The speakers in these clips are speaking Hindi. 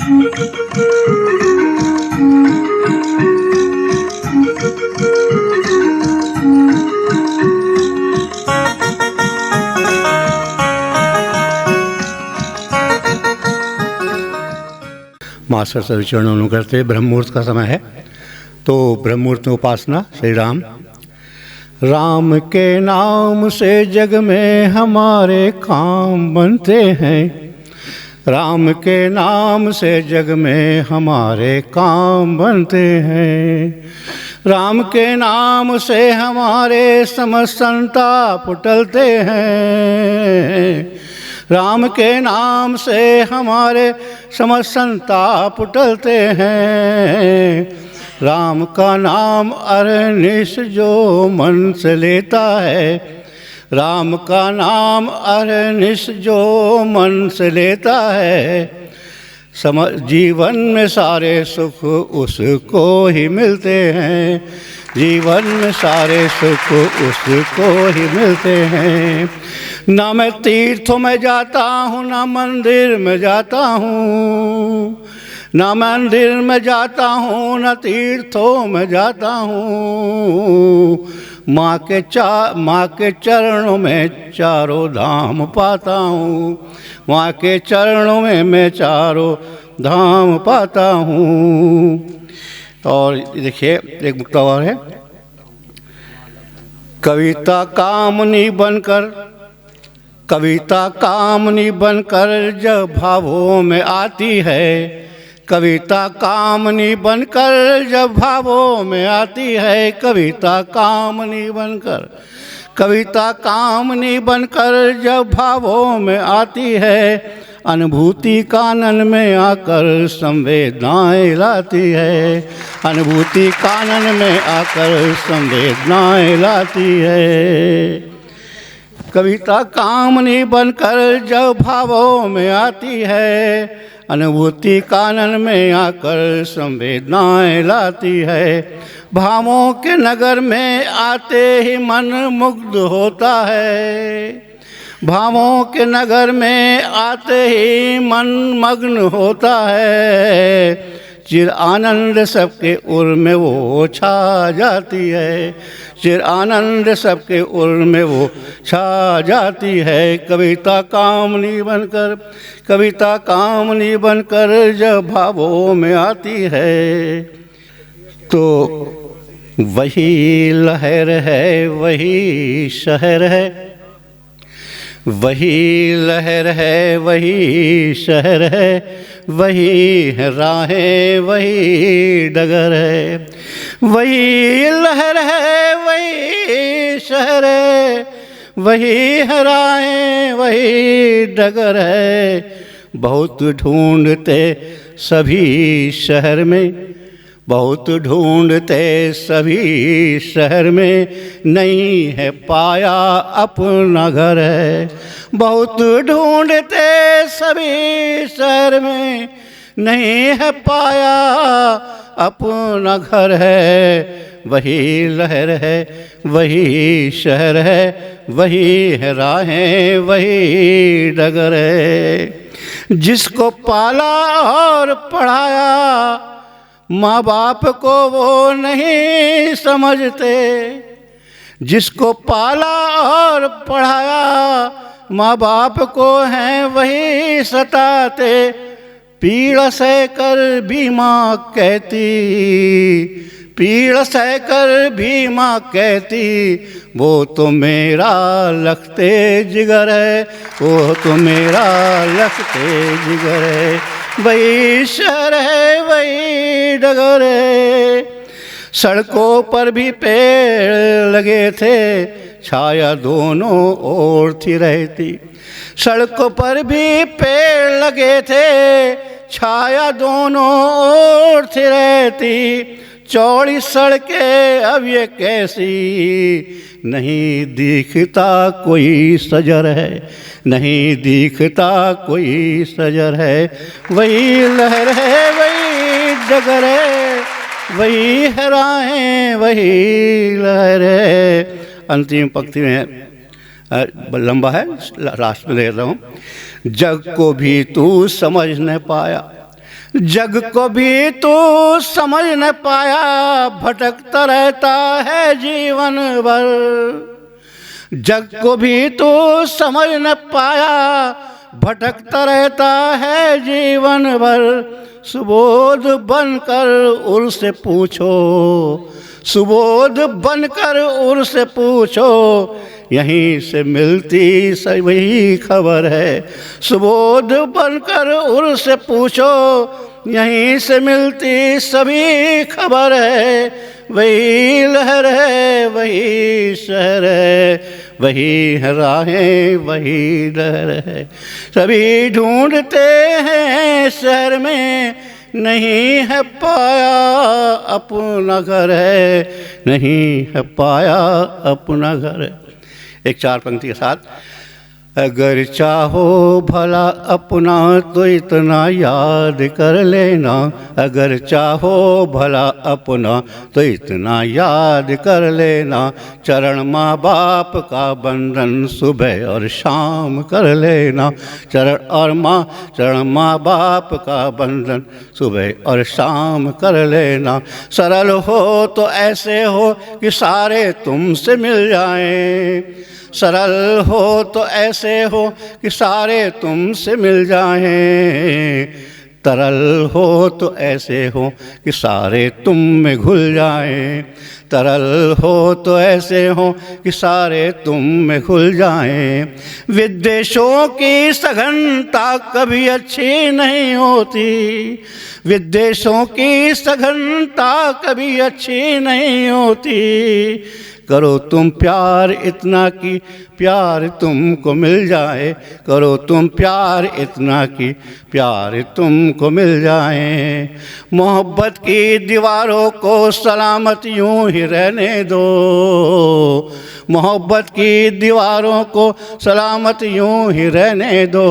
मास्टर सभी चरणों करते ब्रह्म मुहूर्त का समय है, तो ब्रह्म मुहूर्त में उपासना श्री राम। राम के नाम से जग में हमारे काम बनते हैं, राम के नाम से जग में हमारे काम बनते हैं, राम के नाम से हमारे समस्त संताप टलते हैं, राम के नाम से हमारे समस्त संताप टलते हैं, राम का अर अरनिश जो मन से लेता है, राम का नाम अरनिश जो मन से लेता है, जीवन में सारे सुख उसको ही मिलते हैं, जीवन में सारे सुख उसको ही मिलते हैं। ना मैं तीर्थों में जाता हूँ, ना मंदिर में जाता हूँ, ना मंदिर में जाता हूँ, ना तीर्थों में जाता हूँ, माँ के चरणों में चारों धाम पाता हूँ, माँ के चरणों में मैं चारों धाम पाता हूँ। और देखिए एक मुक्ता और है, कविता कामनी बनकर, कविता कामनी बनकर जब भावों में आती है, कविता कामनी बनकर जब भावों में आती है, कविता कामनी बनकर, कविता कामनी बनकर जब भावों में आती है, अनुभूति कानन में आकर संवेदनाएं लाती है, अनुभूति कानन में आकर संवेदनाएं लाती है, कविता कामनी बनकर जब भावों में आती है, अनुभूति कानन में आकर संवेदनाएं लाती है, भावों के नगर में आते ही मन मुग्ध होता है, भावों के नगर में आते ही मन मग्न होता है, चिर आनंद सबके उर में वो छा जाती है, चिर आनंद सबके उर में वो छा जाती है, कविता कामनी बनकर, कविता कामनी बनकर जब भावों में आती है, तो वही लहर है वही शहर है, वही लहर है वही शहर है, वही है राहें वही डगर है, वही लहर है वही शहर है, वही है राहें वही डगर है, बहुत ढूंढते सभी शहर में, बहुत ढूंढते सभी शहर में, नहीं है पाया अपना घर है, बहुत ढूंढते सभी शहर में, नहीं है पाया अपना घर है, वही लहर है वही शहर है, वही है राहें वही डगर है, जिसको पाला और पढ़ाया माँ बाप को वो नहीं समझते, जिसको पाला और पढ़ाया माँ बाप को हैं वही सताते, पीड़ा सह कर भी माँ कहती, पीड़ा सह कर भी माँ कहती, वो तो मेरा लखते जिगर है, वो तो मेरा लखते जिगर है, वही शहर है वही डगर है, सड़कों पर भी पेड़ लगे थे, छाया दोनों ओर थी रहती, सड़कों पर भी पेड़ लगे थे, छाया दोनों ओर थी रहती, चौड़ी सड़कें अब ये कैसी, नहीं दिखता कोई सजर है, नहीं दिखता कोई सजर है, वही लहर है वही डगर है, वही है राहें वही लहर है। अंतिम पंक्ति में लंबा है, लास्ट में ले रहा हूँ। जग को भी तू समझ न पाया, जग को भी तू समझ न पाया, भटकता रहता है जीवन भर। जग को भी तू समझ न पाया, भटकता रहता है जीवन भर। सुबोध बनकर उर से पूछो, सुबोध बनकर उर से पूछो, यहीं से मिलती सभी खबर है। सुबोध बनकर उर से पूछो, यहीं से मिलती सभी खबर है। वही लहर है, वही शहर है, वही है राहें, वही लहर है। सभी ढूंढते हैं शहर में, नहीं है पाया अपना घर है, नहीं है पाया अपना घर है। एक चार पंक्ति के साथ। अगर चाहो भला अपना तो इतना याद कर लेना, अगर चाहो भला अपना तो इतना याद कर लेना। चरण माँ बाप का बंधन सुबह और शाम कर लेना, चरण माँ बाप का बंधन सुबह और शाम कर लेना। सरल हो तो ऐसे हो कि सारे तुमसे मिल जाएं, सरल हो तो ऐसे हो कि सारे तुमसे मिल जाएं। तरल हो तो ऐसे हो कि सारे तुम में घुल जाएं, तरल हो तो ऐसे हो कि सारे तुम में घुल जाएं। विद्वेषों की सघनता कभी अच्छी नहीं होती, विद्वेषों की सघनता कभी अच्छी नहीं होती। करो तुम प्यार इतना कि प्यार तुमको मिल जाए, करो तुम प्यार इतना कि प्यार तुमको मिल जाए। मोहब्बत की दीवारों को सलामत यूं ही रहने दो, मोहब्बत की दीवारों को सलामत यूं ही रहने दो।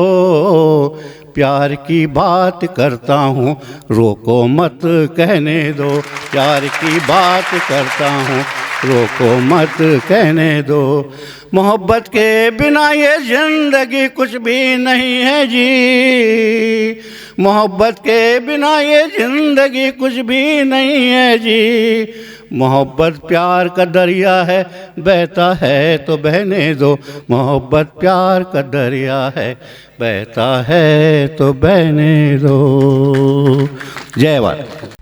प्यार की बात करता हूँ रोको मत कहने दो, प्यार की बात करता हूँ रोको मत कहने दो। मोहब्बत के बिना ये जिंदगी कुछ भी नहीं है जी, मोहब्बत के बिना ये जिंदगी कुछ भी नहीं है जी। मोहब्बत प्यार का दरिया है, बहता है तो बहने दो, मोहब्बत प्यार का दरिया है, बहता है तो बहने दो। जय भारत।